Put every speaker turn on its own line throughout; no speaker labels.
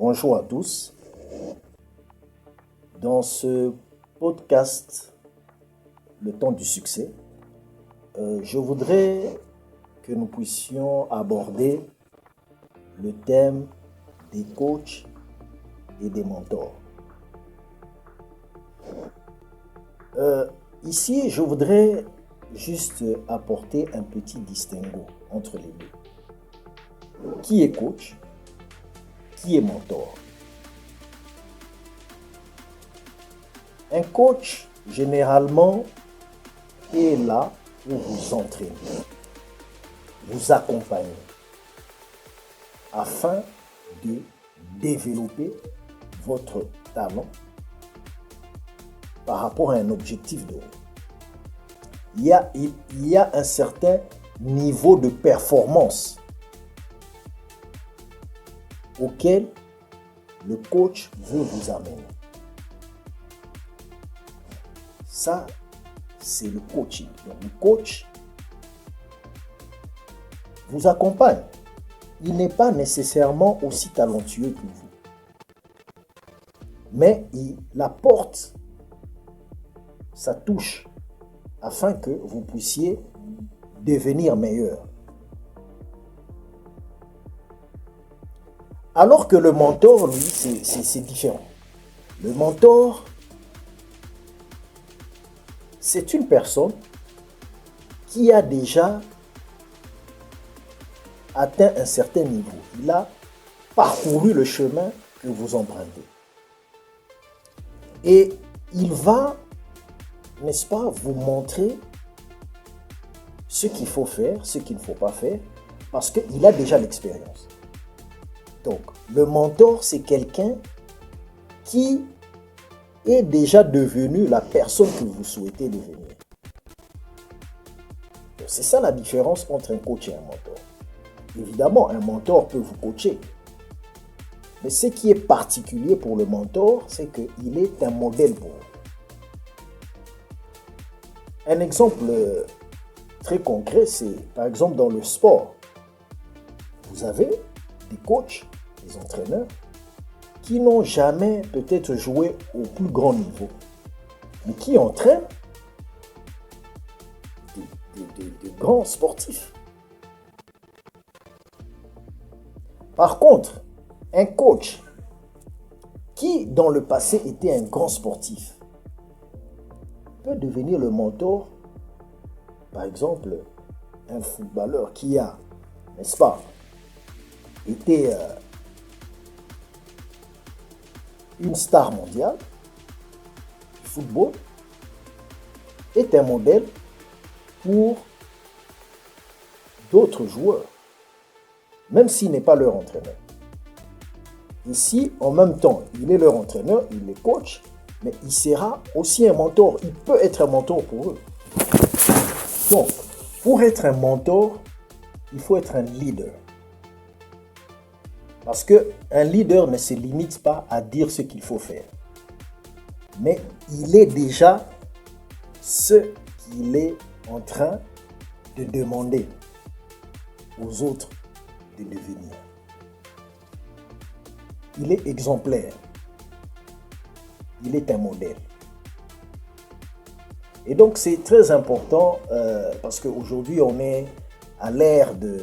Bonjour à tous. Dans ce podcast, Le temps du succès, je voudrais que nous puissions aborder le thème des coachs et des mentors. Ici, je voudrais juste apporter un petit distinguo entre les deux. Qui est coach? Qui est mentor? Un coach, généralement, est là pour vous entraîner, vous accompagner, afin de développer votre talent par rapport à un objectif donné. Il y a un certain niveau de performance auquel le coach veut vous amener. Ça, c'est le coaching. Donc, le coach vous accompagne. Il n'est pas nécessairement aussi talentueux que vous. Mais il apporte sa touche afin que vous puissiez devenir meilleur. Alors que le mentor, lui, c'est différent. Le mentor, c'est une personne qui a déjà atteint un certain niveau. Il a parcouru le chemin que vous empruntez. Et il va, n'est-ce pas, vous montrer ce qu'il faut faire, ce qu'il ne faut pas faire, parce qu'il a déjà l'expérience. Donc, le mentor, c'est quelqu'un qui est déjà devenu la personne que vous souhaitez devenir. C'est ça la différence entre un coach et un mentor. Évidemment, un mentor peut vous coacher. Mais ce qui est particulier pour le mentor, c'est qu'il est un modèle pour vous. Un exemple très concret, c'est par exemple dans le sport. Vous avez des coachs, des entraîneurs, qui n'ont jamais peut-être joué au plus grand niveau, mais qui entraînent des grands sportifs. Par contre, un coach qui, dans le passé, était un grand sportif, peut devenir le mentor, par exemple, un footballeur qui a, n'est-ce pas, été une star mondiale du football, est un modèle pour d'autres joueurs, même s'il n'est pas leur entraîneur. Ici, en même temps, il est leur entraîneur, il les coach, mais il sera aussi un mentor. Il peut être un mentor pour eux. Donc, pour être un mentor, il faut être un leader. Parce qu'un leader ne se limite pas à dire ce qu'il faut faire. Mais il est déjà ce qu'il est en train de demander aux autres de devenir. Il est exemplaire. Il est un modèle. Et donc c'est très important parce qu'aujourd'hui on est à l'ère de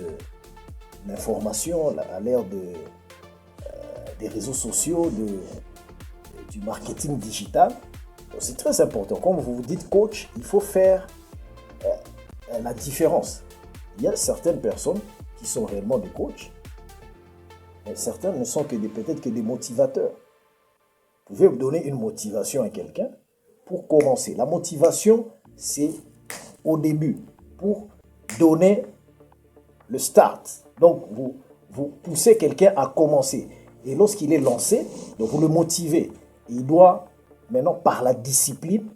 l'information, à l'ère des réseaux sociaux, du marketing digital. Donc, c'est très important. Comme vous vous dites coach, il faut faire la différence. Il y a certaines personnes qui sont réellement des coachs, mais certains ne sont peut-être que des motivateurs. Vous pouvez vous donner une motivation à quelqu'un pour commencer. La motivation, c'est au début, pour donner le start. Donc, vous poussez quelqu'un à commencer. Et lorsqu'il est lancé, donc vous le motivez. Il doit, maintenant, par la discipline,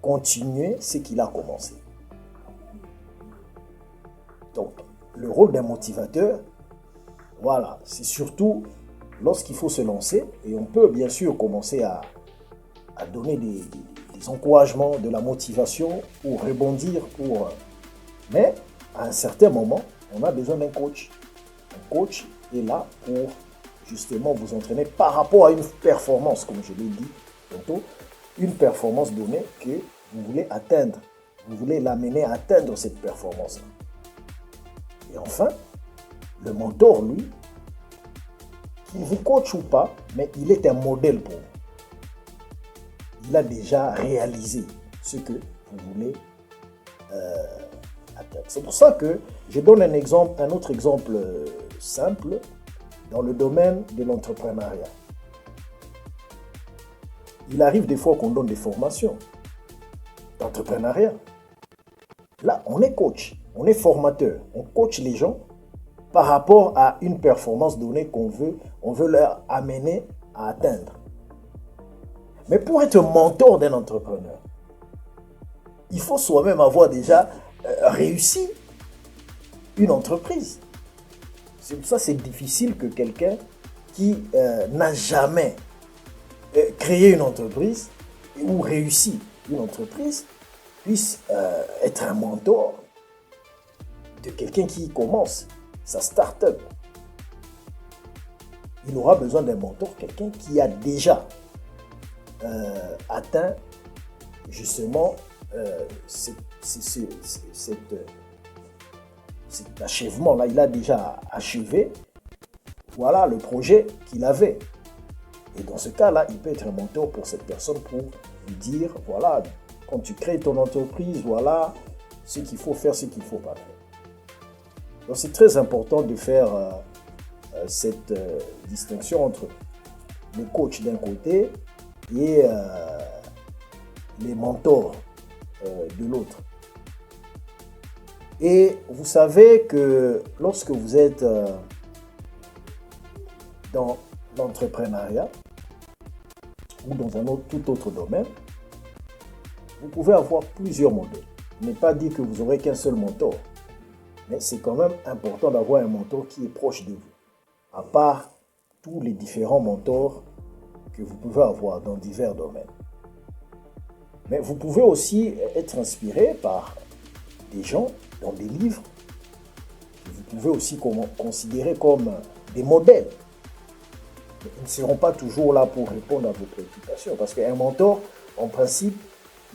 continuer ce qu'il a commencé. Donc, le rôle d'un motivateur, voilà, c'est surtout lorsqu'il faut se lancer. Et on peut bien sûr commencer à donner des encouragements, de la motivation pour rebondir. Mais à un certain moment, on a besoin d'un coach. Un coach est là pour justement vous entraîner par rapport à une performance, comme je l'ai dit tantôt, une performance donnée que vous voulez atteindre. Vous voulez l'amener à atteindre cette performance-là. Et enfin, le mentor, lui, qu'il vous coach ou pas, mais il est un modèle pour vous. Il a déjà réalisé ce que vous voulez atteindre. C'est pour ça que je donne un autre exemple simple dans le domaine de l'entrepreneuriat. Il arrive des fois qu'on donne des formations d'entrepreneuriat. Là, on est coach, on est formateur, on coach les gens par rapport à une performance donnée on veut leur amener à atteindre. Mais pour être mentor d'un entrepreneur, il faut soi-même avoir déjà réussi une entreprise. C'est pour ça que c'est difficile que quelqu'un qui n'a jamais créé une entreprise ou réussi une entreprise puisse être un mentor de quelqu'un qui commence sa start-up. Il aura besoin d'un mentor, quelqu'un qui a déjà atteint justement cet achèvement-là. Il a déjà achevé, voilà, le projet qu'il avait. Et dans ce cas-là, il peut être un mentor pour cette personne pour lui dire, voilà, quand tu crées ton entreprise, voilà ce qu'il faut faire, ce qu'il ne faut pas faire. Donc c'est très important de faire cette distinction entre le coach d'un côté et les mentors de l'autre. Et vous savez que lorsque vous êtes dans l'entrepreneuriat ou dans un tout autre domaine, vous pouvez avoir plusieurs modèles. Il n'est pas dit que vous n'aurez qu'un seul mentor, mais c'est quand même important d'avoir un mentor qui est proche de vous, à part tous les différents mentors que vous pouvez avoir dans divers domaines. Mais vous pouvez aussi être inspiré par des gens dans des livres que vous pouvez aussi considérer comme des modèles. Mais ils ne seront pas toujours là pour répondre à vos préoccupations, parce qu'un mentor, en principe,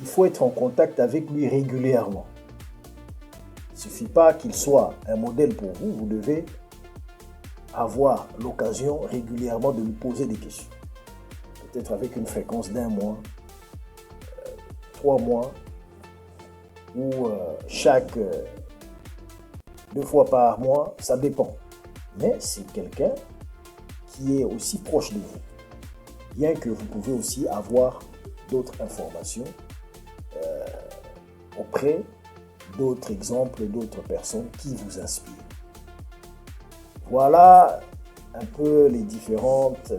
il faut être en contact avec lui régulièrement. Il ne suffit pas qu'il soit un modèle pour vous, vous devez avoir l'occasion régulièrement de lui poser des questions. Peut-être avec une fréquence d'1 mois, 3 mois, ou chaque 2 fois par mois, ça dépend. Mais c'est quelqu'un qui est aussi proche de vous, bien que vous pouvez aussi avoir d'autres informations auprès d'autres exemples, d'autres personnes qui vous inspirent. Voilà un peu les différentes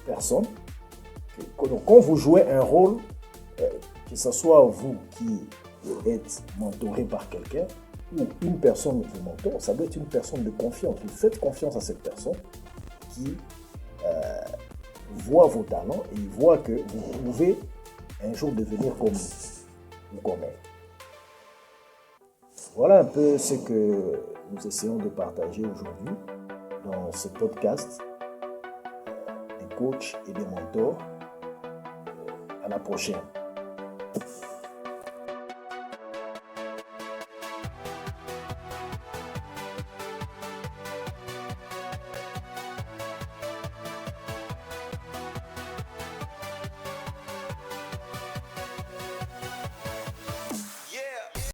personnes. Donc, quand vous jouez un rôle, que ce soit vous qui êtes mentoré par quelqu'un ou une personne vous mentor, ça doit être une personne de confiance. Vous faites confiance à cette personne qui voit vos talents et voit que vous pouvez un jour devenir comme vous ou comme elle. Voilà un peu ce que nous essayons de partager aujourd'hui dans ce podcast des coachs et des mentors. À la prochaine.